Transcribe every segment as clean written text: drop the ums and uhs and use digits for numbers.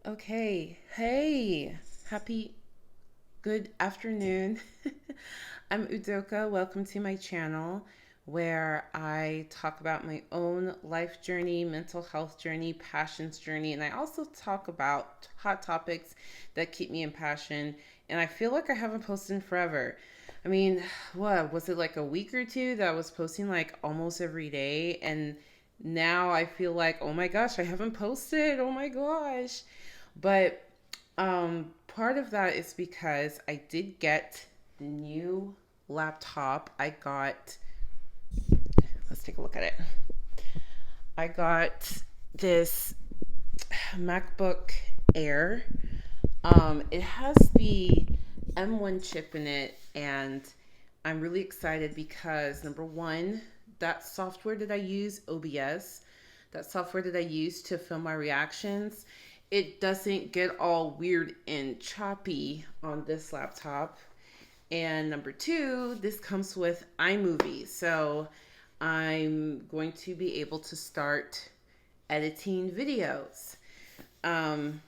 Okay. Hey, happy good afternoon. I'm Udoka. Welcome to my channel where I talk about my own life journey, mental health journey, passions journey, and I also talk about hot topics that keep me in passion. And I feel like I haven't posted in forever. I mean, what was it like a week or two that I was posting like almost every day? And now I feel like, oh my gosh, I haven't posted. Oh my gosh. But part of that is because I did get the new laptop. Let's take a look at it. I got this MacBook Air. It has the M1 chip in it, and I'm really excited because number one, that software that I use, OBS, that software that I use to film my reactions, it doesn't get all weird and choppy on this laptop. And number two, this comes with iMovie. So I'm going to be able to start editing videos. Um,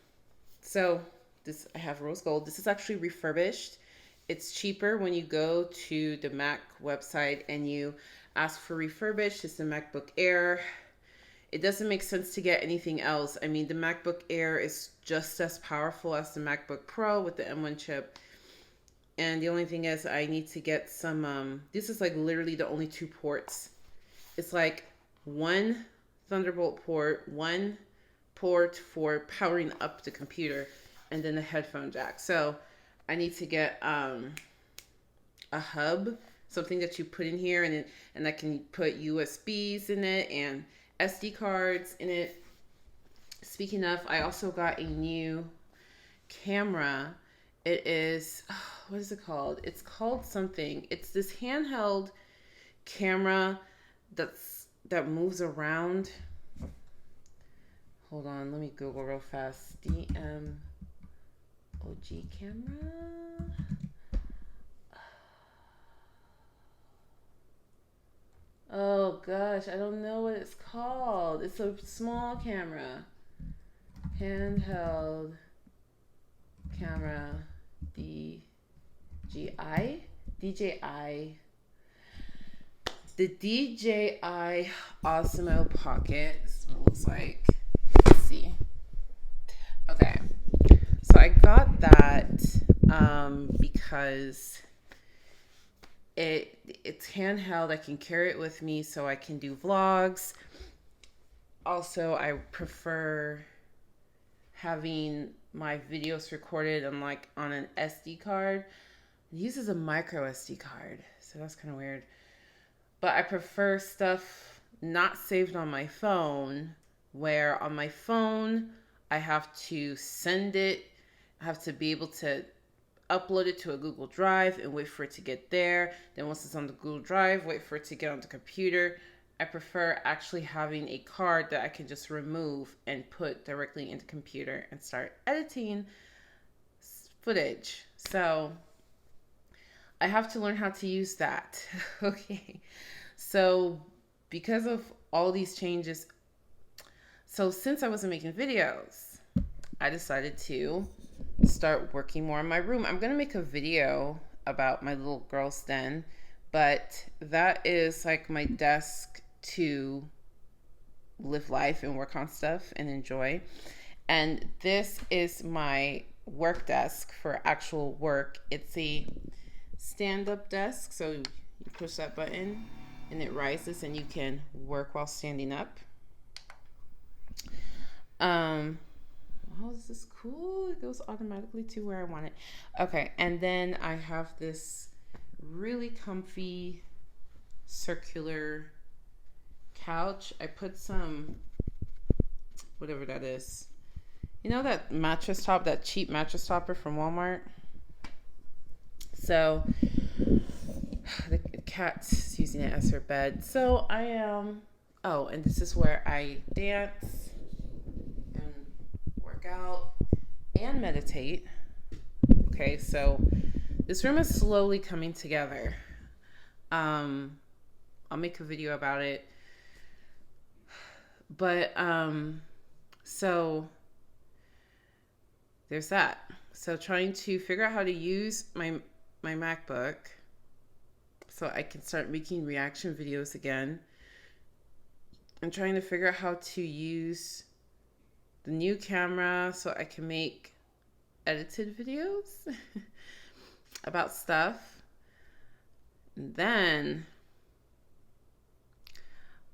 so this, I have rose gold. This is actually refurbished. It's cheaper when you go to the Mac website and you ask for refurbished. It's the MacBook Air. It doesn't make sense to get anything else. I mean, the MacBook Air is just as powerful as the MacBook Pro with the M1 chip. And the only thing is I need to get some, this is like literally the only two ports. It's like one Thunderbolt port, one port for powering up the computer, and then a headphone jack. So I need to get a hub, something that you put in here, and I can put USBs in it and SD cards in it. Speaking of, I also got a new camera. It is, what is it called? It's called something. It's this handheld camera that moves around. Hold on, let me Google real fast. DMOG camera. Oh gosh, I don't know what it's called. It's a small camera. Handheld camera. DJI. The DJI Osmo Pocket. This is what it looks like. Let's see. Okay. So I got that because it's handheld. I can carry it with me so I can do vlogs. Also, I prefer having my videos recorded on an SD card. It uses a micro SD card, so that's kind of weird. But I prefer stuff not saved on my phone, where on my phone I have to send it, I have to be able to upload it to a Google Drive and wait for it to get there. Then once it's on the Google Drive, wait for it to get on the computer. I prefer actually having a card that I can just remove and put directly into the computer and start editing footage. So I have to learn how to use that. Okay. So because of all these changes, so since I wasn't making videos, I decided to start working more in my room. I'm going to make a video about my little girl's den, but that is like my desk to live life and work on stuff and enjoy. And this is my work desk for actual work. It's a stand-up desk, so you push that button and it rises and you can work while standing up. Oh, this is cool. It goes automatically to where I want it. Okay, and then I have this really comfy circular couch. I put some, whatever that is. You know that mattress top, that cheap mattress topper from Walmart? So the cat's using it as her bed. So I am, oh, and this is where I dance and work out and meditate. Okay, so this room is slowly coming together. I'll make a video about it. But so there's that. So trying to figure out how to use my MacBook so I can start making reaction videos again. I'm trying to figure out how to use the new camera so I can make edited videos about stuff. And then,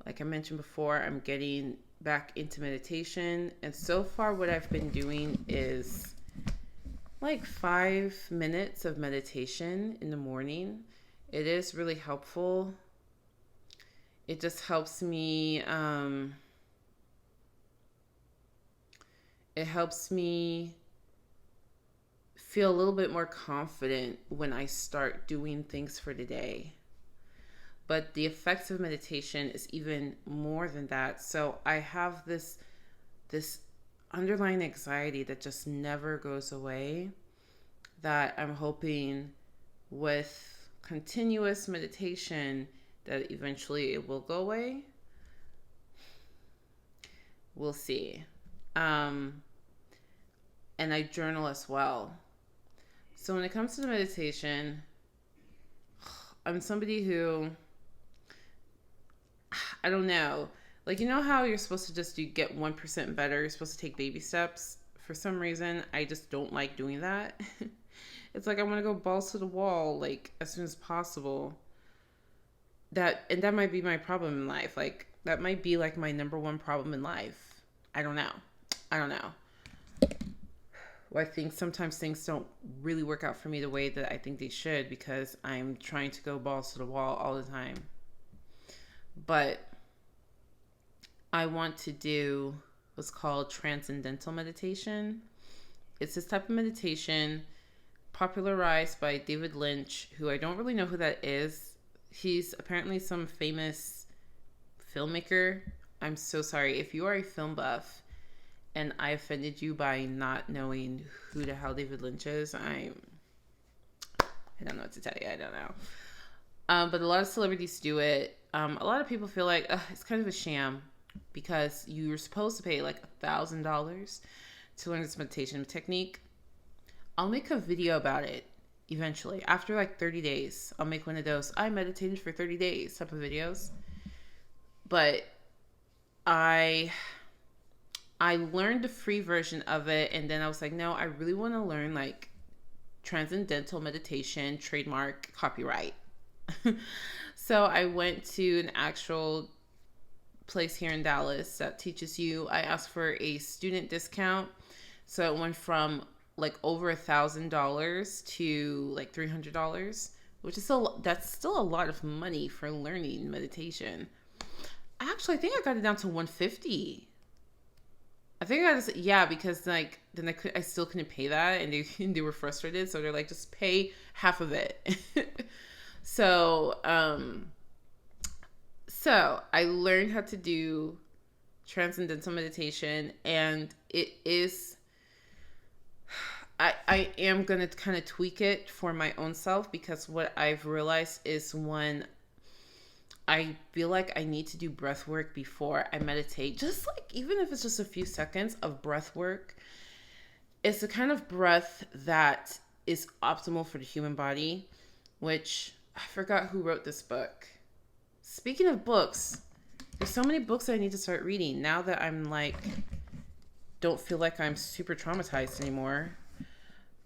like I mentioned before, I'm getting back into meditation. And so far, what I've been doing is like 5 minutes of meditation in the morning. It is really helpful. It just helps me, it helps me feel a little bit more confident when I start doing things for the day. But the effects of meditation is even more than that. So I have this underlying anxiety that just never goes away, that I'm hoping with continuous meditation that eventually it will go away. We'll see. And I journal as well. So when it comes to the meditation, I'm somebody who, I don't know, like, you know how you're supposed to just get 1% better, you're supposed to take baby steps? For some reason, I just don't like doing that. It's like I want to go balls to the wall, like, as soon as possible. And that might be my problem in life. Like, that might be like my number one problem in life. I don't know. Well, I think sometimes things don't really work out for me the way that I think they should, because I'm trying to go balls to the wall all the time. But I want to do what's called Transcendental Meditation. It's this type of meditation popularized by David Lynch, who I don't really know who that is. He's apparently some famous filmmaker. I'm so sorry if you are a film buff and I offended you by not knowing who the hell David Lynch is. I don't know what to tell you. I don't know. But a lot of celebrities do it. A lot of people feel like it's kind of a sham, because you're supposed to pay like $1,000 to learn this meditation technique. I'll make a video about it eventually. After like 30 days, I'll make one of those I meditated for 30 days type of videos. But I learned the free version of it, and then I was like, no, I really want to learn like Transcendental Meditation, trademark, copyright. So I went to an actual place here in Dallas that teaches you. I asked for a student discount, so it went from like over $1,000 to like $300, which is that's still a lot of money for learning meditation. Actually, I think I got it down to $150. I think I just, because like then I still couldn't pay that, and they were frustrated, so they're like, just pay half of it. So I learned how to do Transcendental Meditation, and it is, I am going to kind of tweak it for my own self, because what I've realized is when I feel like I need to do breath work before I meditate, just like, even if it's just a few seconds of breath work, it's the kind of breath that is optimal for the human body, which I forgot who wrote this book. Speaking of books, there's so many books I need to start reading now that I'm like, don't feel like I'm super traumatized anymore.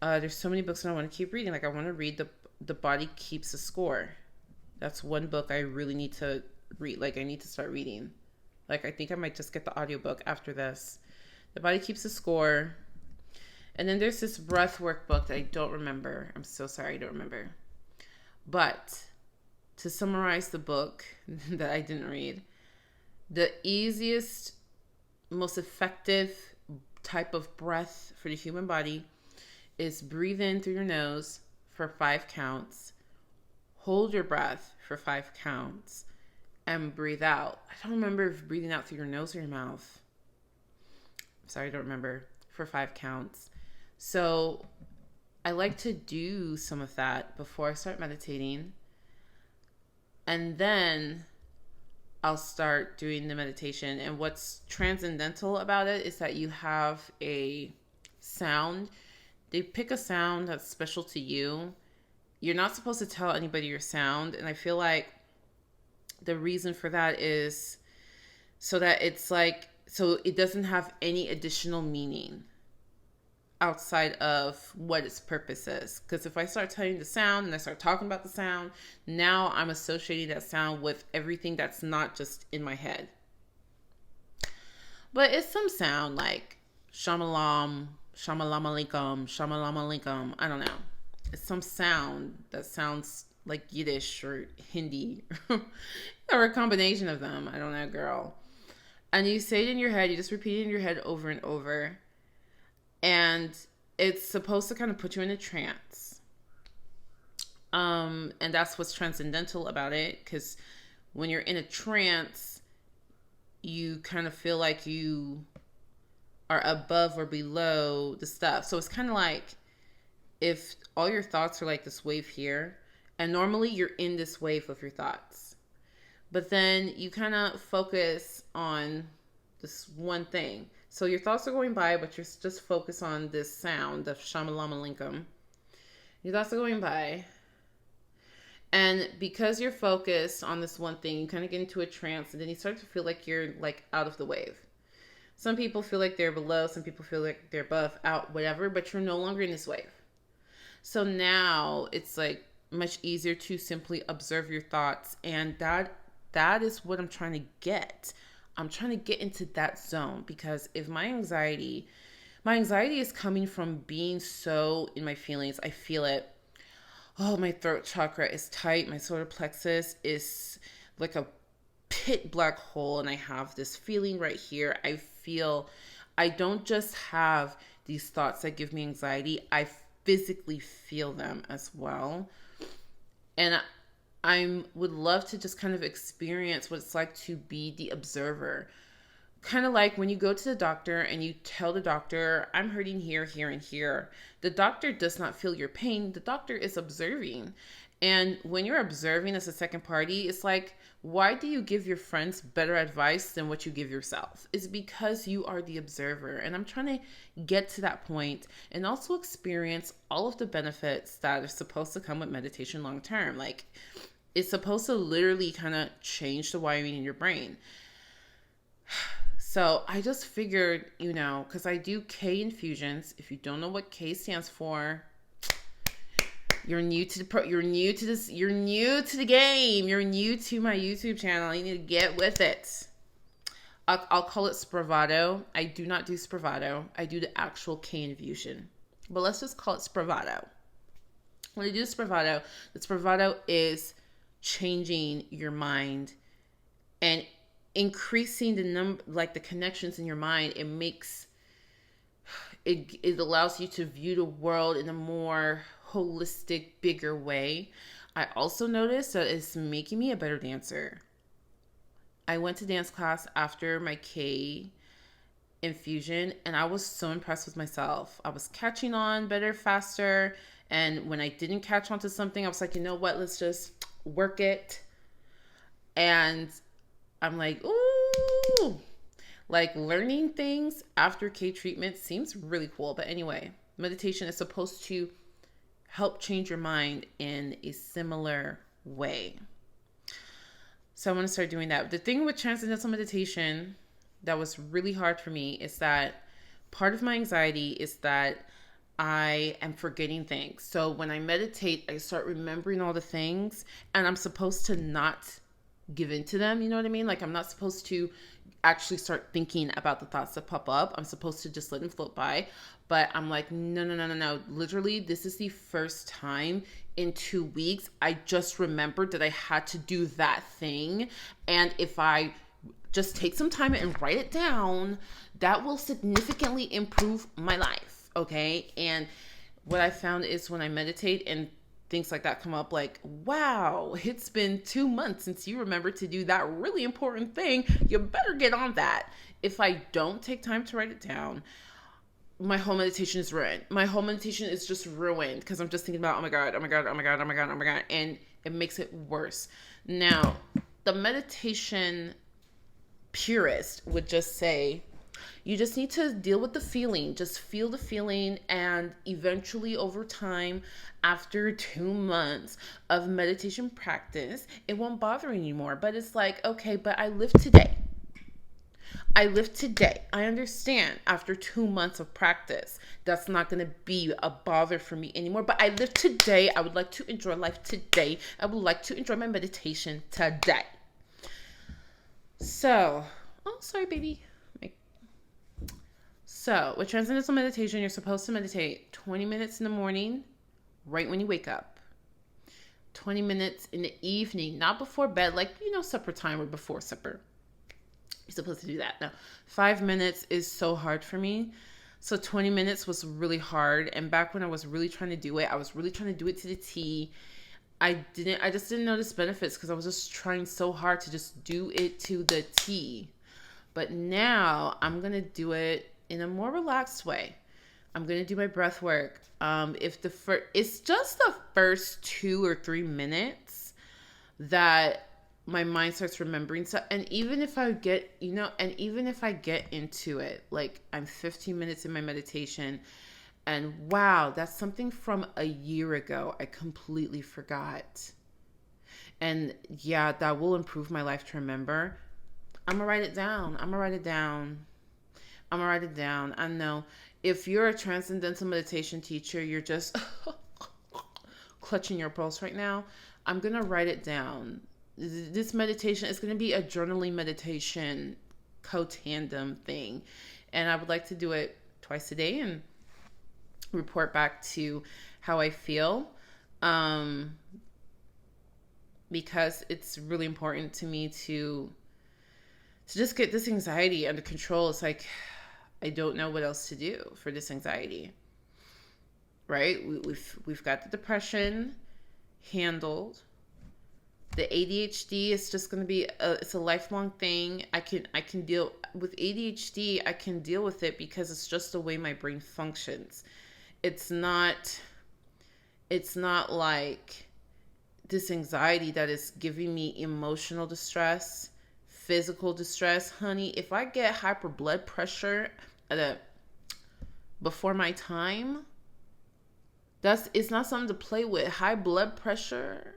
There's so many books that I want to keep reading. Like, I want to read The Body Keeps a Score. That's one book I really need to read. Like, I need to start reading. Like, I think I might just get the audiobook after this. The Body Keeps a Score. And then there's this breathwork book that I don't remember. I'm so sorry, I don't remember. But to summarize the book that I didn't read, the easiest, most effective type of breath for the human body is breathe in through your nose for 5 counts, hold your breath for 5 counts, and breathe out. I don't remember if breathing out through your nose or your mouth. I'm sorry, I don't remember. For 5 counts. So I like to do some of that before I start meditating. And then I'll start doing the meditation. And what's transcendental about it is that you have a sound, they pick a sound that's special to you. You're not supposed to tell anybody your sound. And I feel like the reason for that is so that it's like, so it doesn't have any additional meaning outside of what its purpose is. Because if I start telling the sound and I start talking about the sound, now I'm associating that sound with everything that's not just in my head. But it's some sound like shamalam, shamalama alaikum. I don't know. It's some sound that sounds like Yiddish or Hindi or a combination of them. I don't know, girl. And you say it in your head, you just repeat it in your head over and over. And it's supposed to kind of put you in a trance. And that's what's transcendental about it, because when you're in a trance, you kind of feel like you are above or below the stuff. So it's kind of like if all your thoughts are like this wave here, and normally you're in this wave of your thoughts, but then you kind of focus on this one thing. So your thoughts are going by, but you're just focused on this sound of Shamalama Linkum. Your thoughts are going by. And because you're focused on this one thing, you kind of get into a trance, and then you start to feel like you're like out of the wave. Some people feel like they're below, some people feel like they're above, out, whatever, but you're no longer in this wave. So now it's like much easier to simply observe your thoughts. And that is what I'm trying to get. I'm trying to get into that zone, because if my anxiety is coming from being so in my feelings. I feel it. Oh, my throat chakra is tight. My solar plexus is like a pit black hole. And I have this feeling right here. I don't just have these thoughts that give me anxiety. I physically feel them as well. And I would love to just kind of experience what it's like to be the observer. Kind of like when you go to the doctor and you tell the doctor, I'm hurting here, here, and here. The doctor does not feel your pain. The doctor is observing. And when you're observing as a second party, it's like, why do you give your friends better advice than what you give yourself? It's because you are the observer. And I'm trying to get to that point and also experience all of the benefits that are supposed to come with meditation long term. Like, it's supposed to literally kind of change the wiring in your brain. So I just figured, because I do K infusions. If you don't know what K stands for, you're new to the you're new to this, you're new to the game, you're new to my YouTube channel. You need to get with it. I'll call it Spravato. I do not do Spravato. I do the actual K infusion. But let's just call it Spravato. When I do Spravato, the Spravato is changing your mind and increasing the number, like the connections in your mind. It allows you to view the world in a more holistic, bigger way. I also noticed that it's making me a better dancer. I went to dance class after my K infusion, and I was so impressed with myself. I was catching on better, faster, and when I didn't catch on to something, I was like, you know what, let's just work it. And I'm like, ooh, like learning things after K treatment seems really cool. But anyway, meditation is supposed to help change your mind in a similar way. So I want to start doing that. The thing with Transcendental Meditation that was really hard for me is that part of my anxiety is that I am forgetting things. So when I meditate, I start remembering all the things, and I'm supposed to not give in to them. You know what I mean? Like, I'm not supposed to actually start thinking about the thoughts that pop up. I'm supposed to just let them float by. But I'm like, no. Literally, this is the first time in 2 weeks I just remembered that I had to do that thing. And if I just take some time and write it down, that will significantly improve my life. Okay? And what I found is when I meditate and things like that come up, like, wow, it's been 2 months since you remembered to do that really important thing. You better get on that. If I don't take time to write it down, my whole meditation is ruined. My whole meditation is just ruined because I'm just thinking about, oh my God. And it makes it worse. Now, the meditation purist would just say, You just need to deal with the feeling. Just feel the feeling, and eventually over time, after 2 months of meditation practice, it won't bother you anymore. But it's like, okay, but I live today. I live today. I understand after 2 months of practice, that's not going to be a bother for me anymore. But I live today. I would like to enjoy life today. I would like to enjoy my meditation today. So, oh, sorry, baby. So, with Transcendental Meditation, you're supposed to meditate 20 minutes in the morning, right when you wake up. 20 minutes in the evening, not before bed, like, supper time or before supper. You're supposed to do that. No, 5 minutes is so hard for me. So 20 minutes was really hard. And back when I was really trying to do it, I was really trying to do it to the T. I just didn't notice benefits because I was just trying so hard to just do it to the T. But now I'm going to do it in a more relaxed way. I'm going to do my breath work. It's just the first 2 or 3 minutes that my mind starts remembering stuff. And even if I get into it, like I'm 15 minutes in my meditation and wow, that's something from a year ago I completely forgot. And yeah, that will improve my life to remember. I'm going to write it down. I know if you're a transcendental meditation teacher, you're just clutching your pearls right now. I'm going to write it down. This meditation is going to be a journaling meditation co-tandem thing. And I would like to do it twice a day and report back to how I feel. Because it's really important to me to just get this anxiety under control. It's like, I don't know what else to do for this anxiety, right? We've got the depression handled. The ADHD is just going to be it's a lifelong thing. I can deal with ADHD. I can deal with it because it's just the way my brain functions. It's not like this anxiety that is giving me emotional distress, physical distress. Honey, if I get hyper blood pressure before my time, it's not something to play with. High blood pressure,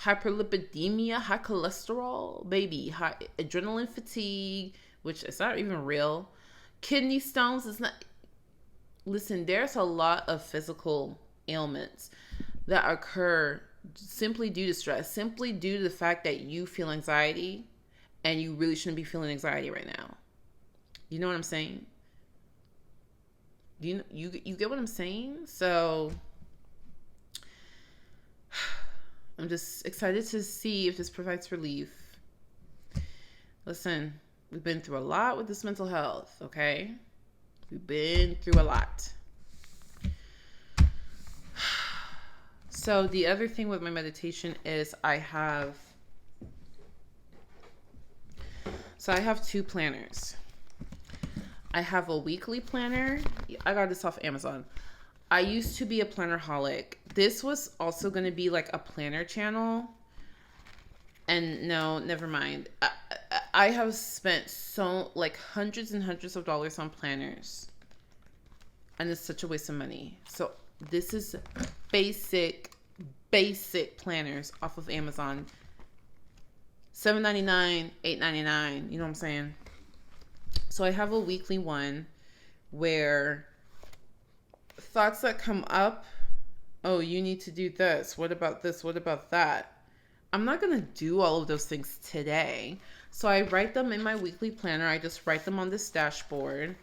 hyperlipidemia, high cholesterol, baby, high adrenaline fatigue, which is not even real. Kidney stones is not. Listen, there's a lot of physical ailments that occur simply due to stress, simply due to the fact that you feel anxiety, and you really shouldn't be feeling anxiety right now. You know what I'm saying? You get what I'm saying? So I'm just excited to see if this provides relief. Listen, we've been through a lot with this mental health, okay? We've been through a lot. So the other thing with my meditation is I have 2 planners. I have a weekly planner. I got this off Amazon. I used to be a plannerholic. This was also going to be like a planner channel. And no, never mind. I have spent hundreds and hundreds of dollars on planners. And it's such a waste of money. So this is basic planners off of Amazon. $7.99, $8.99. You know what I'm saying? So I have a weekly one where thoughts that come up, oh, you need to do this. What about this? What about that? I'm not going to do all of those things today. So I write them in my weekly planner. I just write them on this dashboard.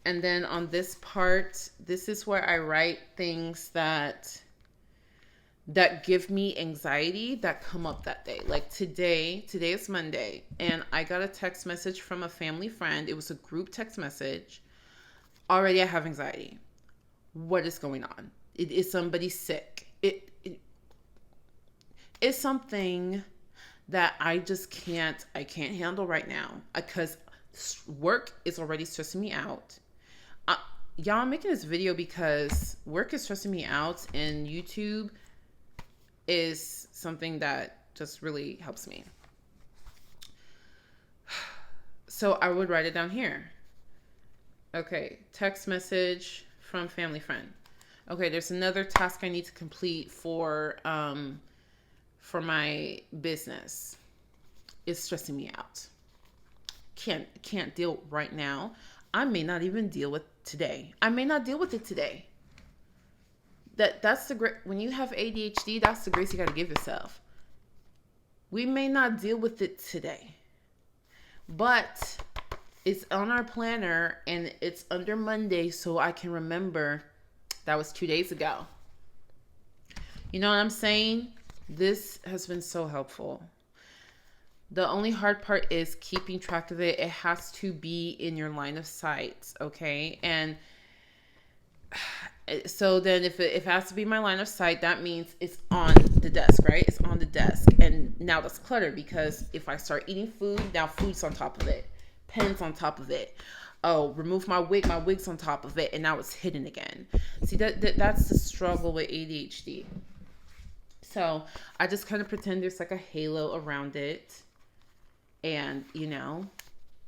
And then on this part, this is where I write things that give me anxiety that come up that day. Like today is Monday, and I got a text message from a family friend. It was a group text message. Already I have anxiety. What is going on? Is somebody sick? It is something that I can't handle right now because work is already stressing me out. Y'all, I'm making this video because work is stressing me out, and YouTube is something that just really helps me. So I would write it down here. Okay, text message from family friend. Okay, there's another task I need to complete for my business. It's stressing me out. Can't deal right now. I may not even deal with today. I may not deal with it today. That's the great when you have ADHD, that's the grace you got to give yourself. We may not deal with it today, but it's on our planner and it's under Monday, so I can remember that was 2 days ago. You know what I'm saying? This has been so helpful. The only hard part is keeping track of it. It has to be in your line of sight, okay? And so then if it has to be my line of sight, that means it's on the desk, right? It's on the desk. And now that's clutter because if I start eating food, now food's on top of it. Pens on top of it. Oh, remove my wig's on top of it, and now it's hidden again. See, that's the struggle with ADHD. So I just kind of pretend there's like a halo around it. And,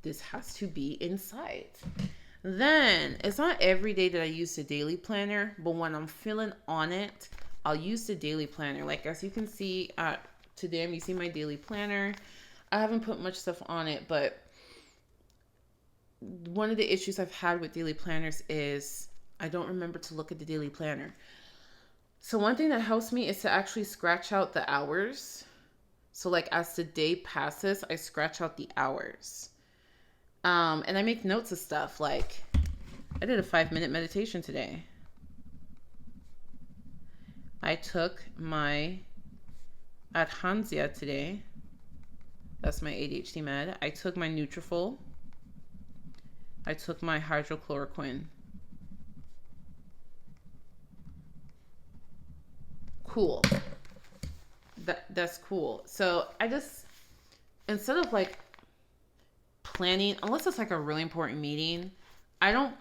this has to be in sight. Then, it's not every day that I use the daily planner, but when I'm feeling on it, I'll use the daily planner. Like, as you can see, today I'm using my daily planner. I haven't put much stuff on it, but one of the issues I've had with daily planners is I don't remember to look at the daily planner. So one thing that helps me is to actually scratch out the hours. So like as the day passes, I scratch out the hours. And I make notes of stuff. Like I did a 5-minute meditation today. I took my Adhansia today. That's my ADHD med. I took my Nutrafol. I took my hydrochloroquine. Cool. That's cool. So I just, instead of like planning, unless it's like a really important meeting, I don't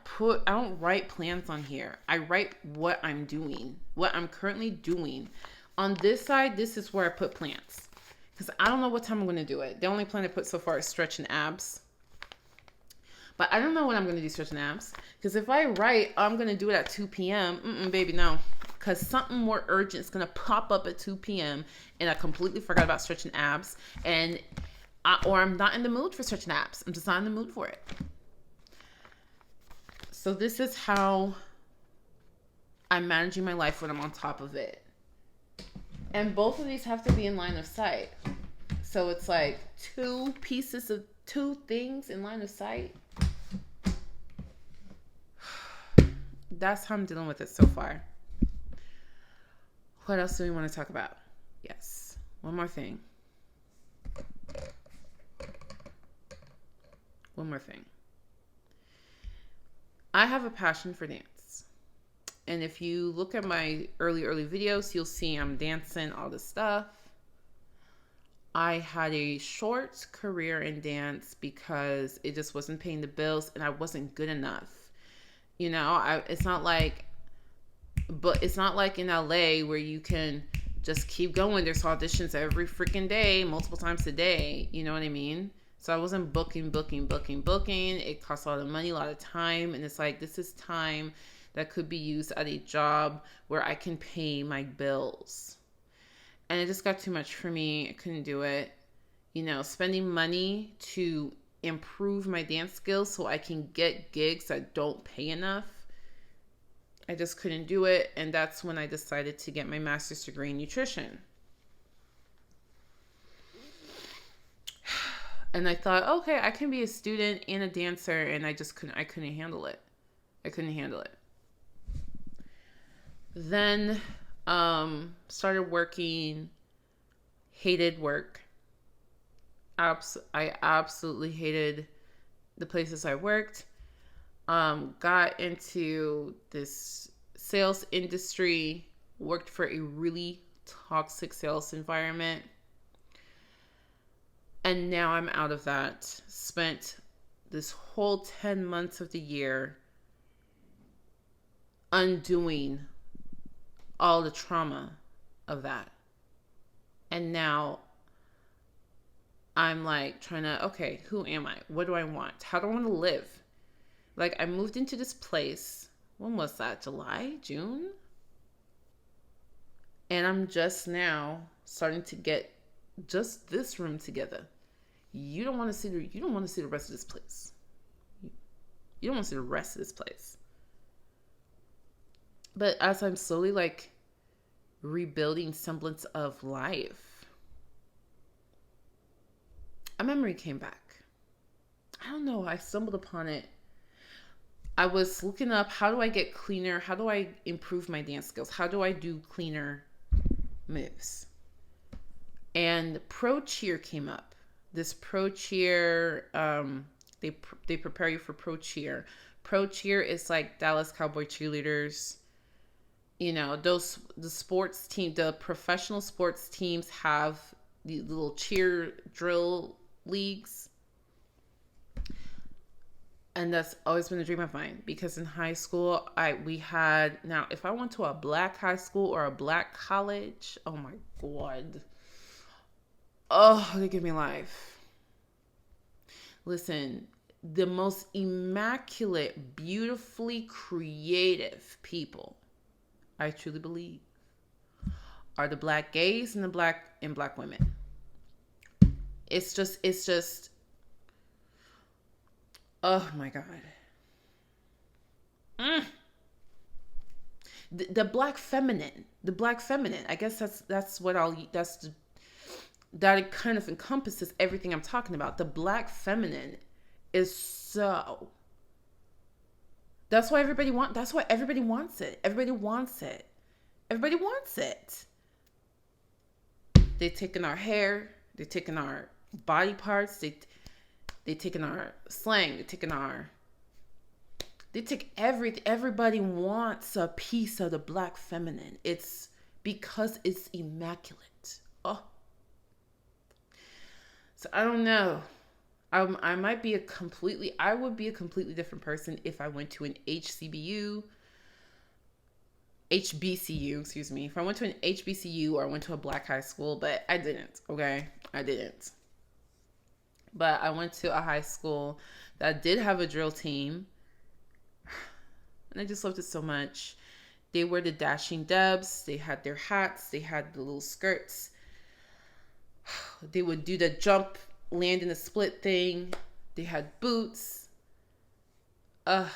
write plans on here. I write what I'm doing, what I'm currently doing. On this side, this is where I put plans. Because I don't know what time I'm going to do it. The only plan I put so far is stretch and abs. But I don't know when I'm going to do stretch and abs. Because if I write, I'm going to do it at 2 p.m. Baby, no. Because something more urgent is going to pop up at 2 p.m. and I completely forgot about stretch and abs. Or I'm not in the mood for stretch and abs. I'm just not in the mood for it. So this is how I'm managing my life when I'm on top of it. And both of these have to be in line of sight. So it's like two things in line of sight. That's how I'm dealing with it so far. What else do we want to talk about? Yes. One more thing. I have a passion for dance. And if you look at my early videos, you'll see I'm dancing, all this stuff. I had a short career in dance because it just wasn't paying the bills and I wasn't good enough. It's not like in LA where you can just keep going. There's auditions every freaking day, multiple times a day. You know what I mean? So I wasn't booking. It costs a lot of money, a lot of time. And it's like, this is time that could be used at a job where I can pay my bills. And it just got too much for me. I couldn't do it. Spending money to improve my dance skills so I can get gigs that don't pay enough. I just couldn't do it. And that's when I decided to get my master's degree in nutrition. And I thought, okay, I can be a student and a dancer. And I couldn't handle it. Then started working, hated work. I absolutely hated the places I worked. Got into this sales industry, worked for a really toxic sales environment. And now I'm out of that. Spent this whole 10 months of the year undoing all the trauma of that. And now I'm like trying to, okay, who am I? What do I want? How do I want to live? Like, I moved into this place. When was that? July? June? And I'm just now starting to get just this room together. You don't want to see the rest of this place. You don't want to see the rest of this place. But as I'm slowly like rebuilding semblance of life, a memory came back. I don't know. I stumbled upon it. I was looking up, how do I get cleaner? How do I improve my dance skills? How do I do cleaner moves? And Pro Cheer came up. This Pro Cheer, they prepare you for Pro Cheer. Pro Cheer is like Dallas Cowboy cheerleaders. You know, the sports team, the professional sports teams have the little cheer drill leagues. And that's always been a dream of mine, because in high school, we had, now if I went to a black high school or a black college, oh my God. Oh, they give me life. Listen, the most immaculate, beautifully creative people, I truly believe, are the black gays and the black women. It's just, oh my God. The black feminine, I guess that it kind of encompasses everything I'm talking about. The black feminine is so, that's why everybody wants it. Everybody wants it. They're taking our hair, they're taking our body parts, they're taking our slang, they take everything. Everybody wants a piece of the black feminine. It's because it's immaculate. Oh. So I don't know. I would be a completely different person if I went to an HBCU, excuse me. If I went to an HBCU or I went to a black high school, but I didn't, okay? I didn't. But I went to a high school that did have a drill team, and I just loved it so much. They were the Dashing Debs. They had their hats. They had the little skirts. They would do the jump, land in the split thing. They had boots. And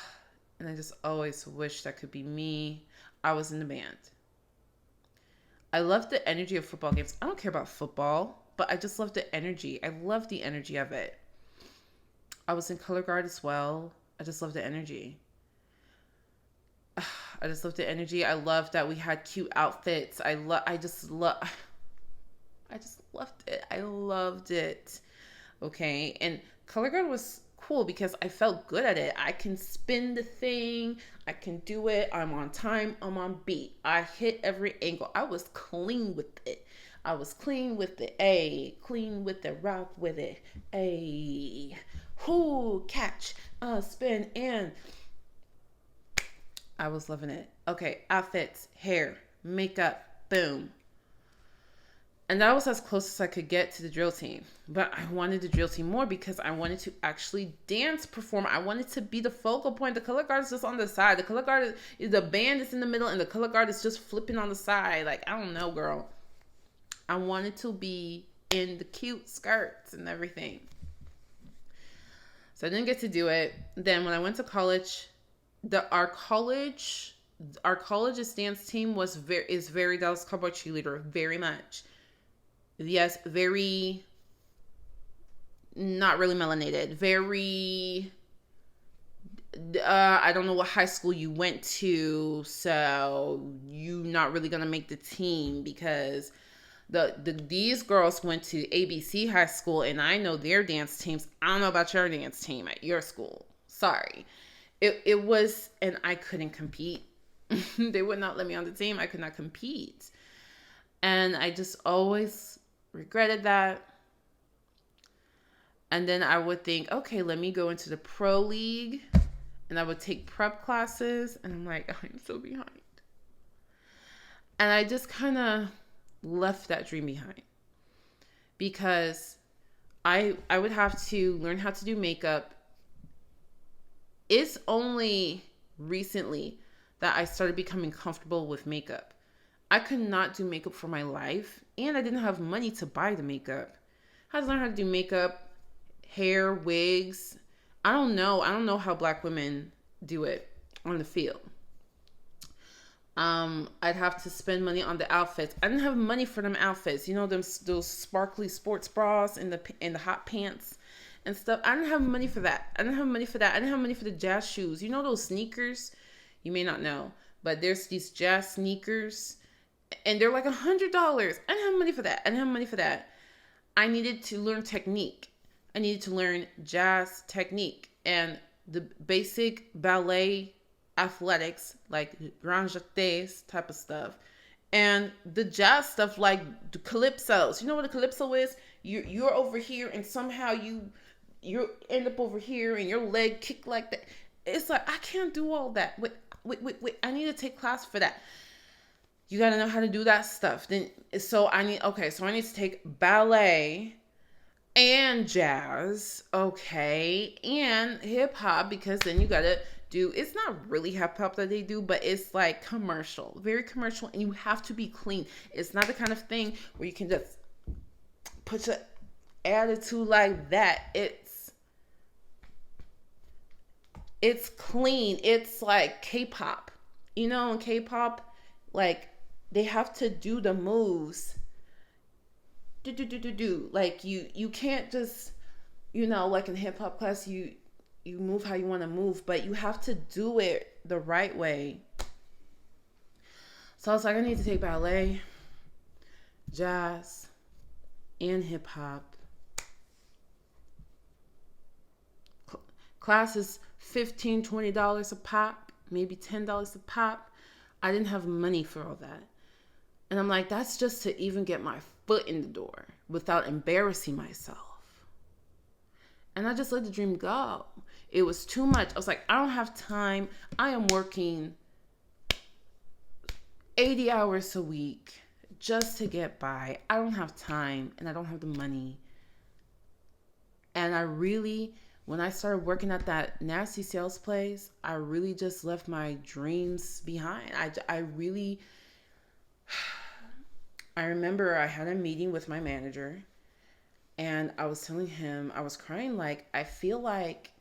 I just always wished that could be me. I was in the band. I love the energy of football games. I don't care about football, but I just love the energy. I love the energy of it. I was in color guard as well. I just love the energy. I love that we had cute outfits. I just loved it. I loved it. Okay. And color guard was cool because I felt good at it. I can spin the thing. I can do it. I'm on time. I'm on beat. I hit every angle. I was clean with it. Clean with it. Rock with it. Catch, spin, and I was loving it. Okay, outfits, hair, makeup, boom. And that was as close as I could get to the drill team. But I wanted the drill team more because I wanted to actually dance, perform. I wanted to be the focal point. The color guard is just on the side. The band is in the middle, and the color guard is just flipping on the side. Like, I don't know, girl. I wanted to be in the cute skirts and everything. So I didn't get to do it. Then when I went to college, our college's dance team is very Dallas Cowboy cheerleader, very much. Yes, very not really melanated. Very I don't know what high school you went to, so you're not really gonna make the team because these girls went to ABC high school, and I know their dance teams. I don't know about your dance team at your school. Sorry. It was, and I couldn't compete. They would not let me on the team. I could not compete. And I just always regretted that. And then I would think, okay, let me go into the pro league. And I would take prep classes. And I'm like, I'm so behind. And I just kind of left that dream behind. Because I would have to learn how to do makeup. it's only recently that I started becoming comfortable with makeup. I could not do makeup for my life, and I didn't have money to buy the makeup. I had to learn how to do makeup, hair, wigs. I don't know. I don't know how black women do it on the field. I'd have to spend money on the outfits. I didn't have money for them outfits. You know, those sparkly sports bras and the hot pants and stuff. I didn't have money for that. I didn't have money for that. I didn't have money for the jazz shoes. You know those sneakers? You may not know, but there's these jazz sneakers, and they're like $100. I didn't have money for that. I didn't have money for that. I needed to learn technique. I needed to learn jazz technique and the basic ballet athletics, like grand jetés type of stuff, and the jazz stuff like the calypsos. You know what a calypso is? You're over here, and somehow you end up over here, and your leg kick like that. It's like, I can't do all that. Wait. I need to take class for that. You got to know how to do that stuff. So I need to take ballet and jazz, okay, and hip hop, because then you got to do, it's not really hip hop that they do, but it's like commercial, very commercial, and you have to be clean. It's not the kind of thing where you can just put your attitude like that. It's clean. It's like K-pop. You know, in K-pop, like, they have to do the moves. Do. Like, you can't just, like in hip hop class, you move how you want to move, but you have to do it the right way. So I was like, I need to take ballet, jazz, and hip hop. Classes $15, $20 a pop, maybe $10 a pop. I didn't have money for all that. And I'm like, that's just to even get my foot in the door without embarrassing myself. And I just let the dream go. It was too much. I was like, I don't have time. I am working 80 hours a week just to get by. I don't have time, and I don't have the money. And I really, when I started working at that nasty sales place, I really just left my dreams behind. I remember I had a meeting with my manager, and I was telling him, I was crying, like, I feel like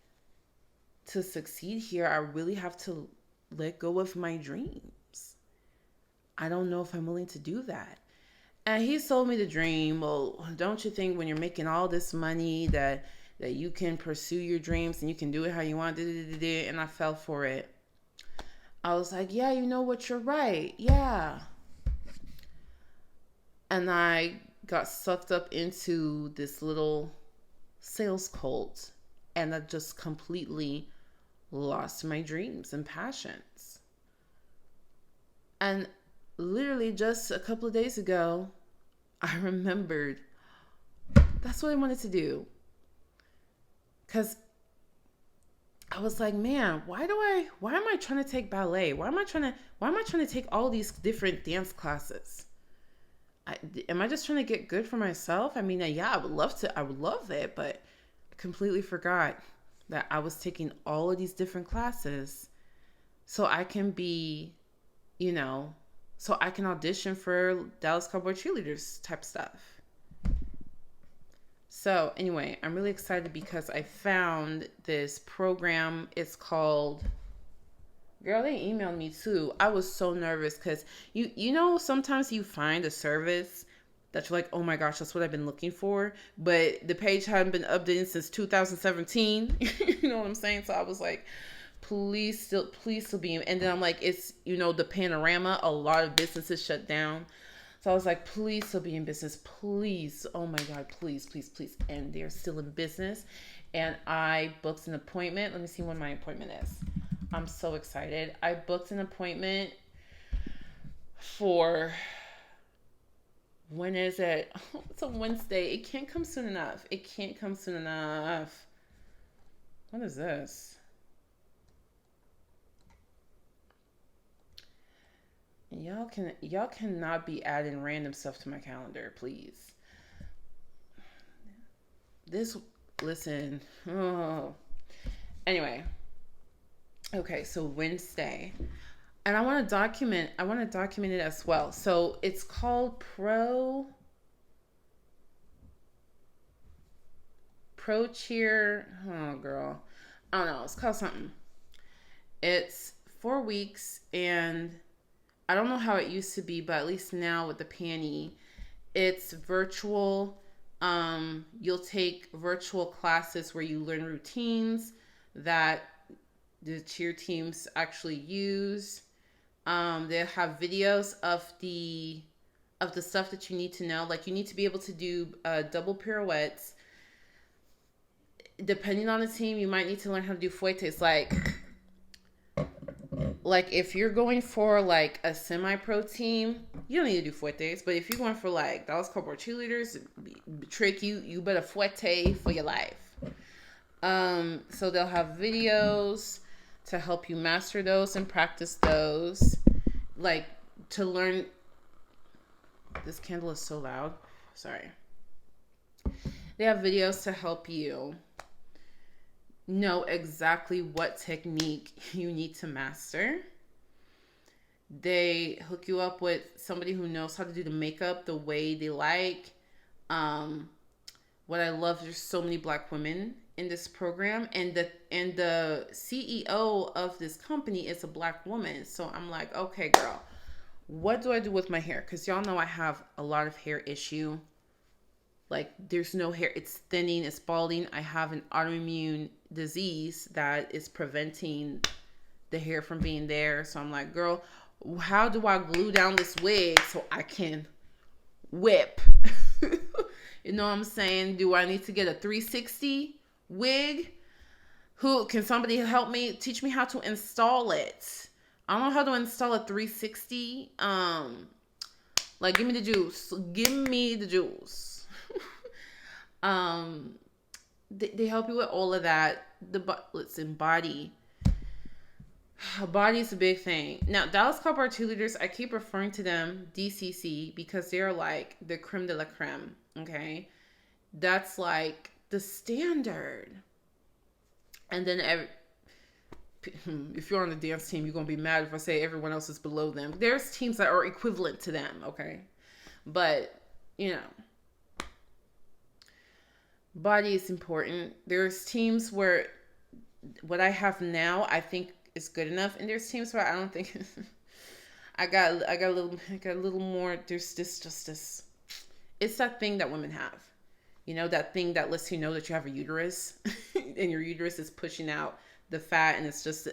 to succeed here, I really have to let go of my dreams. I don't know if I'm willing to do that. And he sold me the dream. Well, don't you think when you're making all this money that you can pursue your dreams and you can do it how you want? And I fell for it. I was like, yeah, you know what? You're right. Yeah. And I got sucked up into this little sales cult, and I just completely lost my dreams and passions. And literally just a couple of days ago, I remembered that's what I wanted to do. Because I was like, man, why am I trying to take ballet? Why am I trying to take all these different dance classes? Am I just trying to get good for myself? I mean, yeah, I would love it, but I completely forgot that I was taking all of these different classes so I can be, so I can audition for Dallas Cowboy cheerleaders type stuff. So anyway, I'm really excited because I found this program. It's called, girl, they emailed me too. I was so nervous because sometimes you find a service that you're like, oh my gosh, that's what I've been looking for, but the page hadn't been updated since 2017. You know what I'm saying? So I was like, please still be in. And then I'm like, it's, the panorama, a lot of businesses shut down. So I was like, please still be in business, please. Oh my God, please. And they're still in business. And I booked an appointment. Let me see when my appointment is. I'm so excited. I booked an appointment for, when is it? Oh, it's a Wednesday. It can't come soon enough. What is this? Y'all cannot be adding random stuff to my calendar, please. Listen. Oh. Anyway, Okay, so Wednesday. And I want to document it as well. So it's called Pro Cheer. Oh girl. I don't know. It's called something. It's 4 weeks, and I don't know how it used to be, but at least now with the panty, it's virtual. You'll take virtual classes where you learn routines that the cheer teams actually use. They have videos of the stuff that you need to know. Like you need to be able to do double pirouettes. Depending on the team, you might need to learn how to do fouettes. Like if you're going for like a semi-pro team, you don't need to do fouettes. But if you're going for like Dallas Cowboy cheerleaders, trick you better fouette for your life. So they'll have videos to help you master those and practice those. Like to learn. This candle is so loud. Sorry. They have videos to help you know exactly what technique you need to master. They hook you up with somebody who knows how to do the makeup the way they like. What I love, there's so many Black women in this program, and the CEO of this company is a Black woman. So I'm like, okay, girl, what do I do with my hair? Because y'all know I have a lot of hair issue. Like there's no hair, it's thinning, it's balding. I have an autoimmune disease that is preventing the hair from being there. So I'm like, girl, how do I glue down this wig so I can whip? You know what I'm saying? Do I need to get a 360 wig? Who can somebody help me, teach me how to install it? I don't know how to install a 360. Like give me the juice. Give me the juice. They help you with all of that. Listen, body is a big thing. Now, Dallas Cowboy cheerleaders, I keep referring to them DCC because they're like the creme de la creme. Okay, that's like the standard. And then if you're on the dance team, you're gonna be mad if I say everyone else is below them. There's teams that are equivalent to them. Okay, but you know. Body is important. There's teams where what I have now I think is good enough, and there's teams where I don't think I got a little more. There's this. It's that thing that women have, you know, that thing that lets you know that you have a uterus, and your uterus is pushing out the fat, and it's just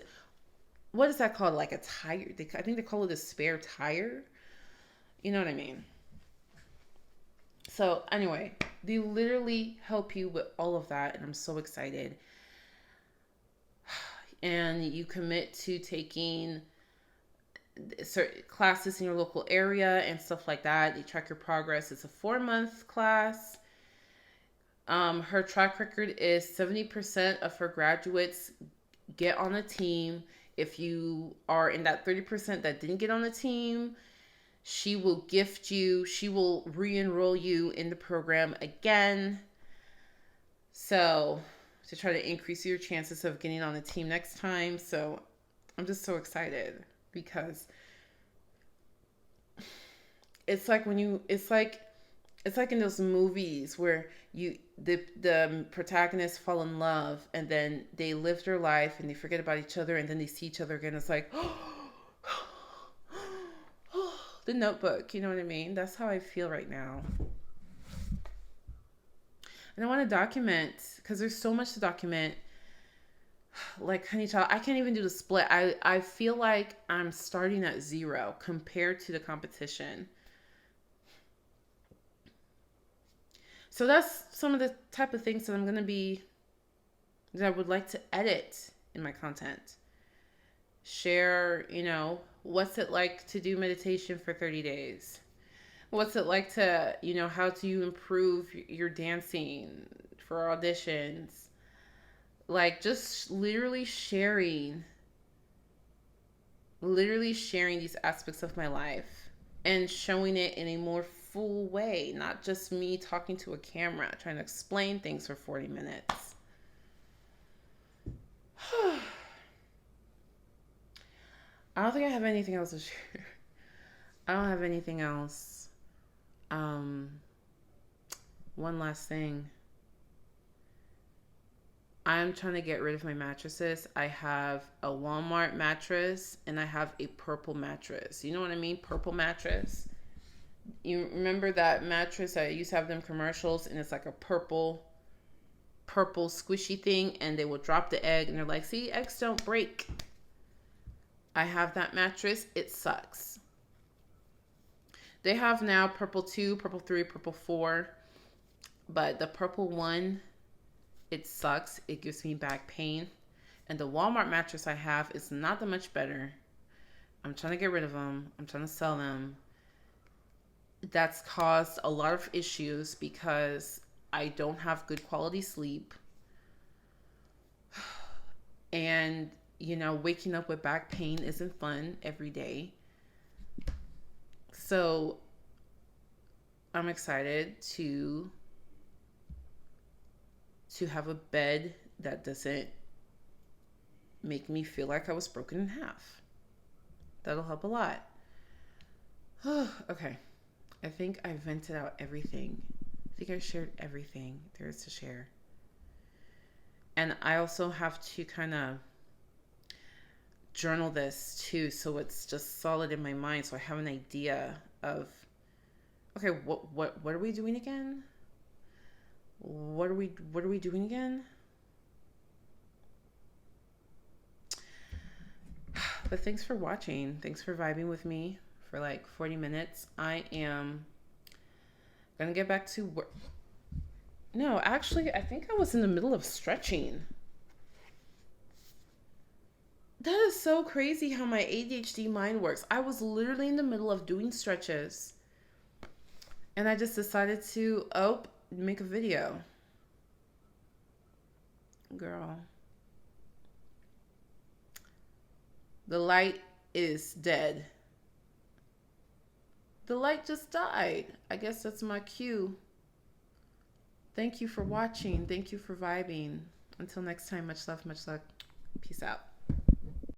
what is that called? Like a tire? I think they call it a spare tire. You know what I mean? So anyway, they literally help you with all of that, and I'm so excited. And you commit to taking certain classes in your local area and stuff like that. They track your progress. It's a 4-month class. Her track record is 70% of her graduates get on a team. If you are in that 30% that didn't get on the team, she will gift you, she will re-enroll you in the program again. So to try to increase your chances of getting on the team next time. So I'm just so excited because it's like it's like in those movies where the protagonists fall in love and then they live their life and they forget about each other and then they see each other again. It's like The Notebook, you know what I mean? That's how I feel right now. And I want to document because there's so much to document. Like, honey child, I can't even do the split. I feel like I'm starting at 0 compared to the competition. So that's some of the type of things that that I would like to edit in my content. Share, you know, what's it like to do meditation for 30 days? What's it like to, you know, how do you improve your dancing for auditions? Like just literally sharing these aspects of my life and showing it in a more full way, not just me talking to a camera, trying to explain things for 40 minutes. I don't think I have anything else to share. I don't have anything else. Um, One last thing. I'm trying to get rid of my mattresses. I have a Walmart mattress and I have a purple mattress. You know what I mean? Purple mattress. You remember that mattress? I used to have them commercials, and it's like a purple squishy thing, and they will drop the egg and they're like, see, eggs don't break. I have that mattress. It sucks. They have now purple 2, purple 3, purple 4, but the purple one, it sucks. It gives me back pain. And the Walmart mattress I have is not that much better. I'm trying to get rid of them. I'm trying to sell them. That's caused a lot of issues because I don't have good quality sleep. And, waking up with back pain isn't fun every day. So I'm excited to have a bed that doesn't make me feel like I was broken in half. That'll help a lot. Okay. I think I vented out everything. I think I shared everything there is to share. And I also have to kind of journal this too, so it's just solid in my mind, so I have an idea of, okay, what are we doing again? What are we doing again? But thanks for watching. Thanks for vibing with me for like 40 minutes. I am gonna get back to work. No, actually, I think I was in the middle of stretching. That is so crazy how my ADHD mind works. I was literally in the middle of doing stretches, and I just decided to, make a video. Girl. The light is dead. The light just died. I guess that's my cue. Thank you for watching. Thank you for vibing. Until next time, much love, much luck. Peace out.